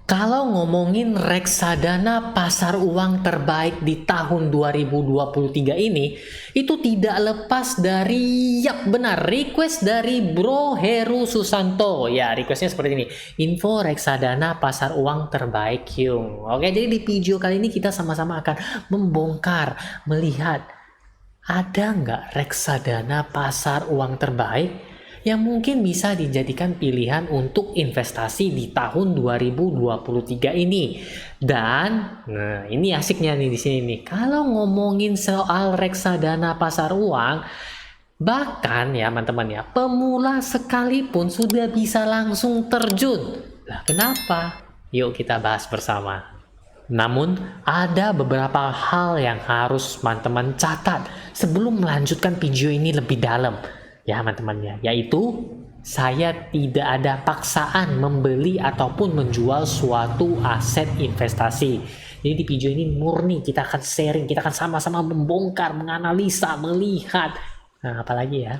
Kalau ngomongin reksadana pasar uang terbaik di tahun 2023 ini, itu tidak lepas dari, yap benar, request dari Bro Heru Susanto. Ya, requestnya seperti ini. Info reksadana pasar uang terbaik, Yung. Oke, jadi di video kali ini kita sama-sama akan membongkar, melihat, ada nggak reksadana pasar uang terbaik yang mungkin bisa dijadikan pilihan untuk investasi di tahun 2023 ini. Dan nah, ini asiknya nih di sini nih. Kalau ngomongin soal reksadana pasar uang, bahkan ya teman-teman ya, pemula sekalipun sudah bisa langsung terjun. Lah kenapa? Yuk kita bahas bersama. Namun, ada beberapa hal yang harus teman-teman catat sebelum melanjutkan video ini lebih dalam. Ya teman-teman ya, yaitu saya tidak ada paksaan membeli ataupun menjual suatu aset investasi. Jadi di video ini murni kita akan sharing, kita akan sama-sama membongkar, menganalisa, melihat. Nah, apalagi ya.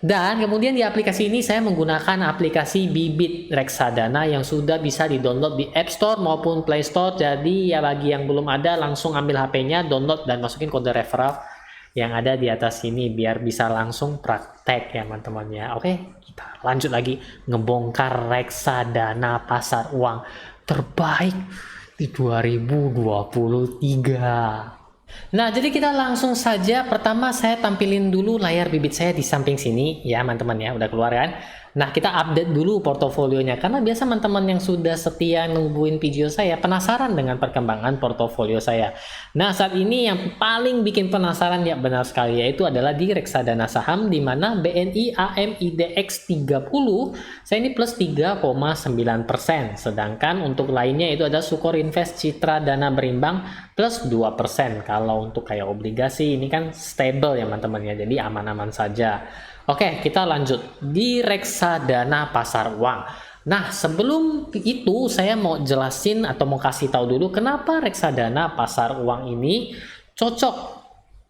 Dan kemudian di aplikasi ini saya menggunakan aplikasi Bibit Reksadana yang sudah bisa di-download di App Store maupun Play Store. Jadi ya bagi yang belum ada langsung ambil HP-nya, download dan masukin kode referral yang ada di atas sini biar bisa langsung praktek ya teman-teman ya. Oke, kita lanjut lagi ngebongkar reksadana pasar uang terbaik di 2023. Nah, jadi kita langsung saja. Pertama saya tampilin dulu layar bibit saya di samping sini ya teman-teman ya, udah keluar kan. Nah, kita update dulu portofolionya karena biasa teman-teman yang sudah setia nungguin video saya penasaran dengan perkembangan portofolio saya. Nah, saat ini yang paling bikin penasaran ya benar sekali yaitu adalah di reksadana saham di mana BNI AMIDX 30 saya ini plus 3,9%. Sedangkan untuk lainnya itu ada Sukor Invest Citra Dana Berimbang plus 2%. Kalau untuk kayak obligasi ini kan stable ya teman-teman ya, jadi aman-aman saja. Oke, kita lanjut di reksadana pasar uang. Nah, sebelum itu saya mau jelasin atau mau kasih tahu dulu kenapa reksadana pasar uang ini cocok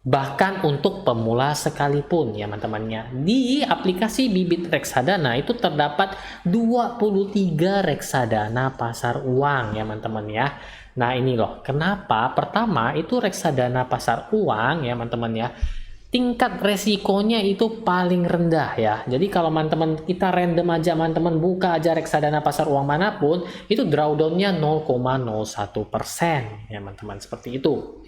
bahkan untuk pemula sekalipun ya teman-temannya. Di aplikasi Bibit Reksadana itu terdapat 23 reksadana pasar uang ya teman-teman ya. Nah, ini loh kenapa. Pertama itu reksadana pasar uang ya teman-teman ya, tingkat resikonya itu paling rendah ya. Jadi kalau teman-teman kita random aja teman-teman buka aja reksadana pasar uang manapun, itu drawdownnya 0,01% ya teman-teman, seperti itu.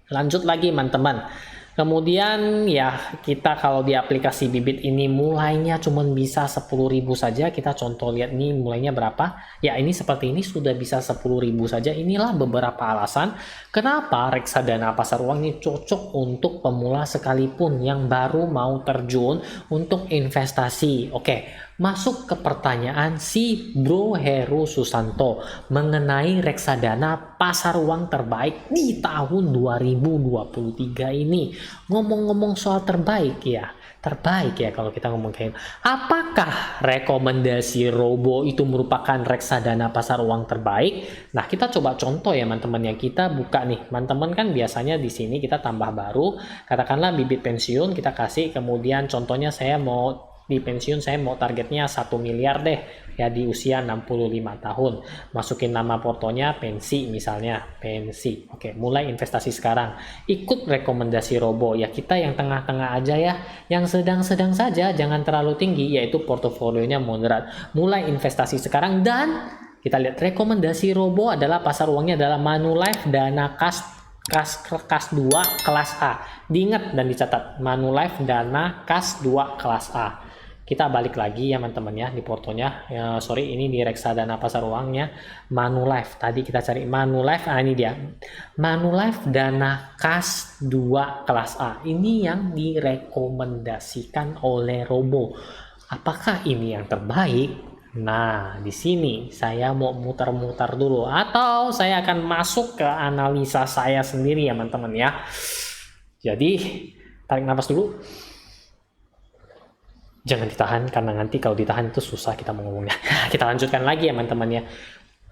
Lanjut lagi teman-teman. Kemudian ya kita kalau di aplikasi Bibit ini mulainya cuma bisa 10.000 saja. Kita contoh lihat nih mulainya berapa. Ya ini seperti ini sudah bisa 10.000 saja. Inilah beberapa alasan kenapa reksadana pasar uang ini cocok untuk pemula sekalipun yang baru mau terjun untuk investasi. Oke, masuk ke pertanyaan si Bro Heru Susanto mengenai reksadana pasar uang terbaik di tahun 2023 ini. Ngomong-ngomong soal terbaik ya kalau kita ngomong kayak apakah rekomendasi Robo itu merupakan reksadana pasar uang terbaik? Nah, kita coba contoh ya teman-teman ya. Kita buka nih teman-teman, kan biasanya di sini kita tambah baru, katakanlah bibit pensiun kita kasih, kemudian contohnya saya mau di pensiun, saya mau targetnya 1 miliar deh ya di usia 65 tahun. Masukin nama portonya pensi misalnya, pensi. Oke, mulai investasi sekarang. Ikut rekomendasi Robo ya, kita yang tengah-tengah aja ya, yang sedang-sedang saja, jangan terlalu tinggi, yaitu portofolionya moderat. Mulai investasi sekarang. Dan kita lihat rekomendasi Robo adalah pasar uangnya adalah Manulife Dana Kas 2 kelas A. Diingat dan dicatat, Manulife Dana Kas 2 kelas A. Kita balik lagi ya teman-teman ya di portonya. Sorry, ini di reksadana pasar uangnya Manulife. Tadi kita cari Manulife, ini dia. Manulife Dana Kas 2 kelas A. Ini yang direkomendasikan oleh Robo. Apakah ini yang terbaik? Nah, di sini saya mau muter-muter dulu atau saya akan masuk ke analisa saya sendiri ya teman-teman ya. Jadi, tarik nafas dulu. Jangan ditahan karena nanti kalau ditahan itu susah kita mau ngomongnya. Kita lanjutkan lagi ya teman-teman ya.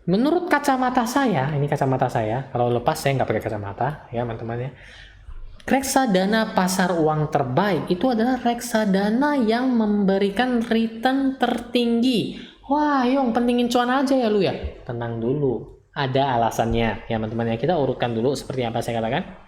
Menurut kacamata saya, ini kacamata saya, kalau lepas saya nggak pakai kacamata ya teman-teman ya. Reksadana pasar uang terbaik itu adalah reksadana yang memberikan return tertinggi. Wah, Yung, pentingin cuan aja ya lu ya? Tenang dulu. Ada alasannya ya teman-teman ya. Kita urutkan dulu seperti apa saya katakan.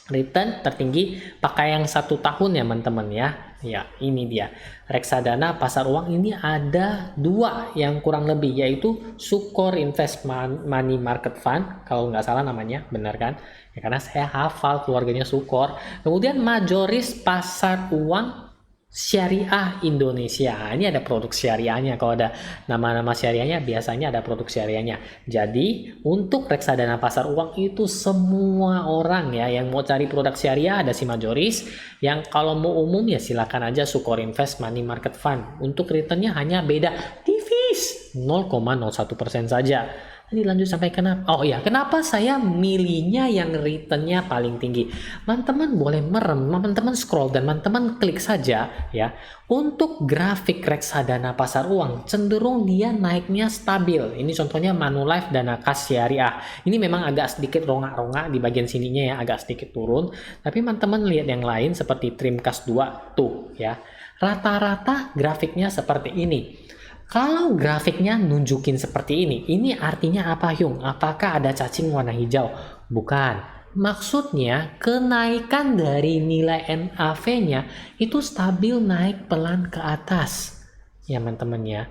Return tertinggi pakai yang 1 tahun ya teman-teman ya. Ya, ini dia. Reksadana pasar uang ini ada 2 yang kurang lebih, yaitu Sukor Investment Money Market Fund, kalau nggak salah namanya, benar kan? Ya, karena saya hafal keluarganya Sukor. Kemudian Majoris Pasar Uang Syariah Indonesia. Ini ada produk syariahnya. Kalau ada nama-nama syariahnya, biasanya ada produk syariahnya. Jadi untuk reksadana pasar uang itu semua orang ya yang mau cari produk syariah ada si Majoris. Yang kalau mau umum ya silakan aja Sukor Invest Money Market Fund. Untuk returnnya hanya beda tipis 0,01% saja. Jadi lanjut sampai kenapa? Oh ya, kenapa saya milihnya yang returnnya paling tinggi? Teman-teman boleh merem, teman-teman scroll dan teman-teman klik saja ya. Untuk grafik reksadana pasar uang cenderung dia naiknya stabil. Ini contohnya Manulife Dana Kas Syariah. Ini memang agak sedikit rongak-rongak di bagian sininya ya, agak sedikit turun. Tapi teman-teman lihat yang lain seperti Trimkas 2 tuh ya. Rata-rata grafiknya seperti ini. Kalau grafiknya nunjukin seperti ini artinya apa Hyung? Apakah ada cacing warna hijau? Bukan. Maksudnya kenaikan dari nilai NAV-nya itu stabil naik pelan ke atas. Ya teman-teman ya.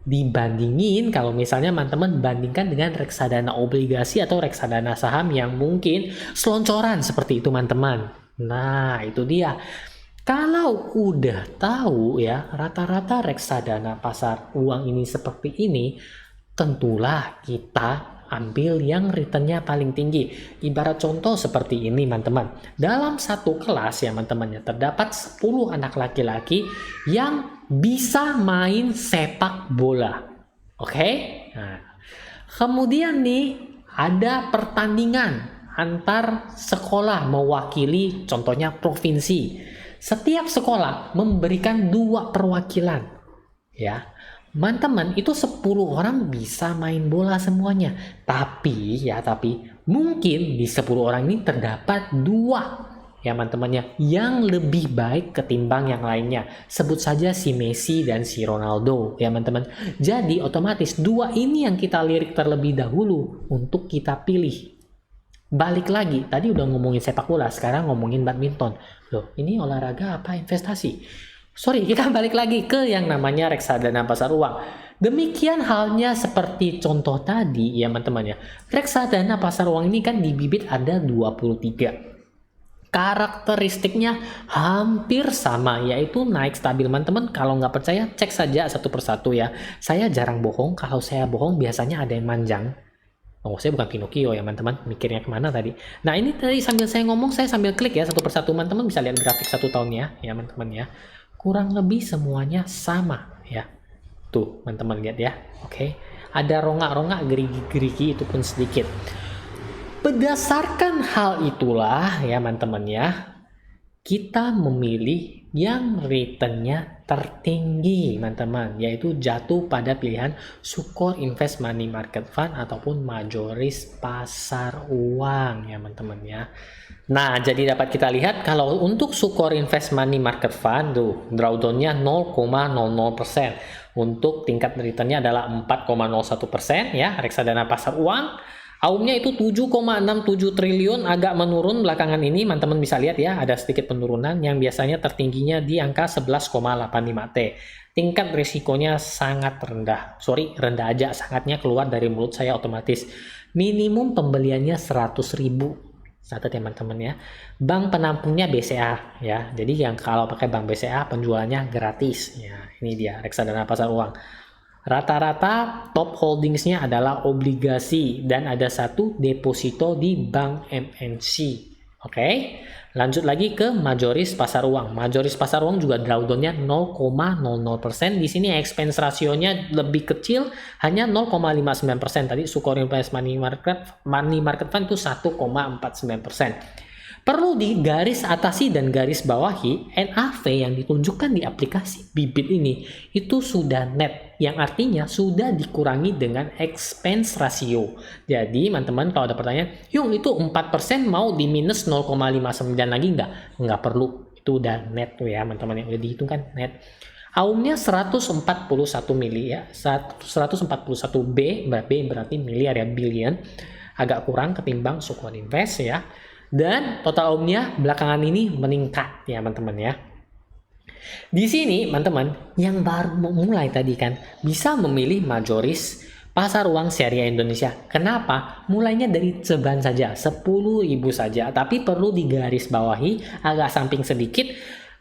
Dibandingin kalau misalnya teman-teman bandingkan dengan reksadana obligasi atau reksadana saham yang mungkin seloncoran seperti itu teman-teman. Nah itu dia. Kalau udah tahu ya rata-rata reksadana pasar uang ini seperti ini, tentulah kita ambil yang returnnya paling tinggi. Ibarat contoh seperti ini teman-teman. Dalam satu kelas ya teman-teman ya terdapat 10 anak laki-laki yang bisa main sepak bola. Oke? Nah, kemudian nih ada pertandingan antar sekolah mewakili contohnya provinsi. Setiap sekolah memberikan 2 perwakilan. Ya. Teman-teman, itu 10 orang bisa main bola semuanya. Tapi mungkin di 10 orang ini terdapat 2 ya teman-temannya yang lebih baik ketimbang yang lainnya. Sebut saja si Messi dan si Ronaldo ya teman-teman. Jadi otomatis 2 ini yang kita lirik terlebih dahulu untuk kita pilih. Balik lagi, tadi udah ngomongin sepak bola, sekarang ngomongin badminton. Loh, ini olahraga apa investasi? Sorry, kita balik lagi ke yang namanya reksadana pasar uang. Demikian halnya seperti contoh tadi ya teman-teman ya. Reksadana pasar uang ini kan di bibit ada 23. Karakteristiknya hampir sama, yaitu naik stabil teman-teman. Kalau nggak percaya, cek saja satu persatu ya. Saya jarang bohong, kalau saya bohong biasanya ada yang manjang. Oh, saya bukan Pinocchio ya teman-teman, mikirnya kemana tadi. Nah ini tadi sambil saya ngomong, saya sambil klik ya satu persatu teman-teman bisa lihat grafik 1 tahunnya ya teman-teman ya. Kurang lebih semuanya sama ya. Tuh teman-teman lihat ya, oke. Ada rongak-rongak, gerigi-gerigi itu pun sedikit. Berdasarkan hal itulah ya teman-teman ya, kita memilih yang returnnya tertinggi teman-teman, yaitu jatuh pada pilihan Sukor Invest Money Market Fund ataupun Majoris Pasar Uang ya teman-teman ya. Nah jadi dapat kita lihat kalau untuk Sukor Invest Money Market Fund tuh drawdownnya 0,00%, untuk tingkat returnnya adalah 4,01% ya. Reksadana pasar uang AUM-nya itu 7,67 triliun, agak menurun belakangan ini, teman-teman bisa lihat ya, ada sedikit penurunan yang biasanya tertingginya di angka 11,85 T. Tingkat risikonya sangat rendah. Rendah aja, sangatnya keluar dari mulut saya otomatis. Minimum pembeliannya 100.000. Catat ya teman-teman ya. Bank penampungnya BCA ya. Jadi yang kalau pakai bank BCA penjualannya gratis. Ya, ini dia reksadana pasar uang. Rata-rata top holdingsnya adalah obligasi dan ada 1 deposito di bank MNC. Oke, lanjut lagi ke Majoris Pasar Uang. Majoris Pasar Uang juga drawdownnya 0,00%. Di sini expense rasionya lebih kecil, hanya 0,59%. Tadi Sukor Invest Money Market Fund itu 1,49%. Perlu digaris atasi dan garis bawahi, NAV yang ditunjukkan di aplikasi Bibit ini itu sudah net, yang artinya sudah dikurangi dengan expense ratio. Jadi teman-teman kalau ada pertanyaan, Yung itu 4% mau di minus 0,59 lagi nggak perlu, itu udah net tuh ya teman-teman, yang udah dihitung kan net. AUM-nya 141 mili ya, 141 B berarti miliar ya, billion. Agak kurang ketimbang Sukuan Invest ya. Dan total AUM-nya belakangan ini meningkat ya teman-teman ya. Di sini teman-teman yang baru mulai tadi kan bisa memilih majoris pasar uang syariah Indonesia. Kenapa? Mulainya dari ceban saja, 10.000 saja. Tapi perlu digarisbawahi agak samping sedikit,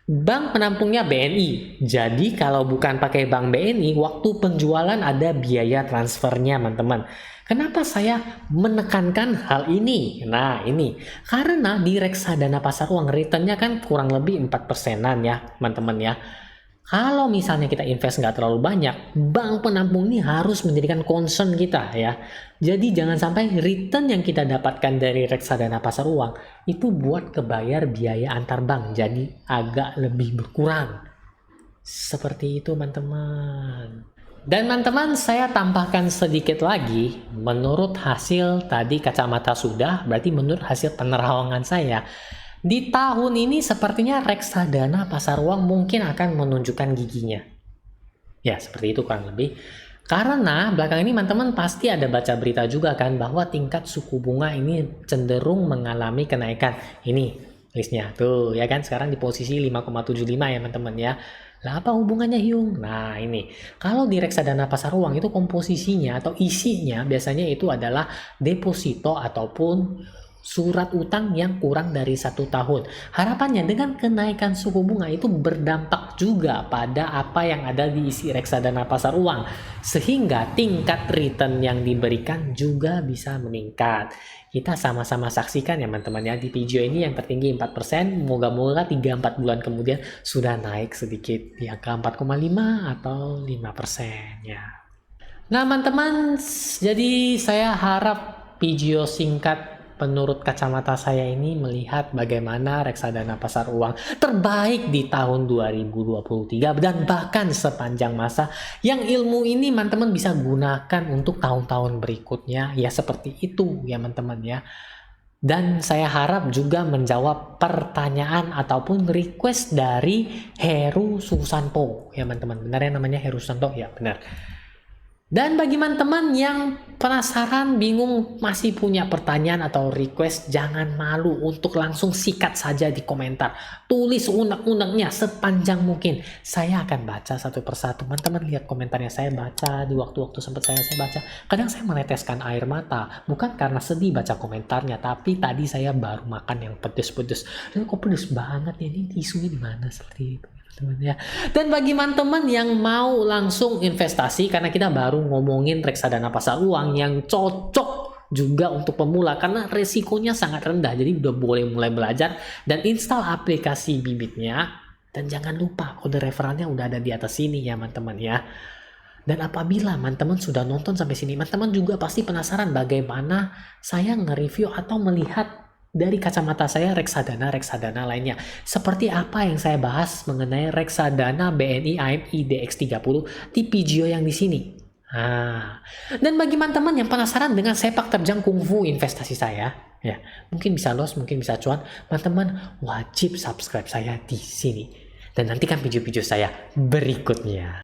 bank penampungnya BNI. Jadi kalau bukan pakai bank BNI, waktu penjualan ada biaya transfernya teman-teman. Kenapa saya menekankan hal ini? Nah ini, karena di reksadana pasar uang returnnya kan kurang lebih 4%-an ya teman-teman ya. Kalau misalnya kita invest nggak terlalu banyak, bank penampung ini harus menjadikan concern kita ya. Jadi jangan sampai return yang kita dapatkan dari reksadana pasar uang itu buat kebayar biaya antar bank, jadi agak lebih berkurang. Seperti itu teman-teman. Dan teman-teman, saya tambahkan sedikit lagi, menurut hasil tadi kacamata sudah, berarti menurut hasil penerawangan saya, di tahun ini sepertinya reksadana pasar uang mungkin akan menunjukkan giginya. Ya, seperti itu kurang lebih. Karena belakang ini teman-teman pasti ada baca berita juga kan, bahwa tingkat suku bunga ini cenderung mengalami kenaikan. Ini listnya, tuh ya kan, sekarang di posisi 5,75 ya teman-teman ya. Lah apa hubungannya Hyung? Nah ini, kalau di reksadana pasar uang itu komposisinya atau isinya biasanya itu adalah deposito ataupun surat utang yang kurang dari 1 tahun. Harapannya dengan kenaikan suku bunga itu berdampak juga pada apa yang ada di isi reksadana pasar uang. Sehingga tingkat return yang diberikan juga bisa meningkat. Kita sama-sama saksikan ya teman-teman ya, di video ini yang tertinggi 4%, moga-moga 3-4 bulan kemudian sudah naik sedikit di angka 4,5 atau 5% ya. Nah teman-teman, jadi saya harap video singkat menurut kacamata saya ini melihat bagaimana reksadana pasar uang terbaik di tahun 2023 dan bahkan sepanjang masa, yang ilmu ini teman-teman bisa gunakan untuk tahun-tahun berikutnya ya, seperti itu ya teman-teman ya. Dan saya harap juga menjawab pertanyaan ataupun request dari Heru Susanto ya teman-teman. Benar ya namanya Heru Susanto? Ya benar. Dan bagi teman-teman yang penasaran, bingung, masih punya pertanyaan atau request, jangan malu untuk langsung sikat saja di komentar. Tulis unek-uneknya sepanjang mungkin. Saya akan baca satu persatu. Teman-teman lihat komentarnya, saya baca di waktu-waktu sempat saya baca. Kadang saya meneteskan air mata, bukan karena sedih baca komentarnya, tapi tadi saya baru makan yang pedes-pedes. Kok pedes banget ya, ini tisunya di mana seperti itu. Ya. Dan bagi teman-teman yang mau langsung investasi, karena kita baru ngomongin reksadana pasar uang yang cocok juga untuk pemula karena resikonya sangat rendah, jadi udah boleh mulai belajar dan install aplikasi bibitnya. Dan jangan lupa kode referralnya udah ada di atas sini ya teman-teman ya. Dan apabila teman-teman sudah nonton sampai sini, teman-teman juga pasti penasaran bagaimana saya nge-review atau melihat dari kacamata saya reksadana lainnya. Seperti apa yang saya bahas mengenai reksadana BNI AMI DX30 di video yang di sini. Dan bagi teman-teman yang penasaran dengan sepak terjang kungfu investasi saya, ya mungkin bisa loss, mungkin bisa cuan, teman-teman wajib subscribe saya di sini. Dan nantikan video-video saya berikutnya.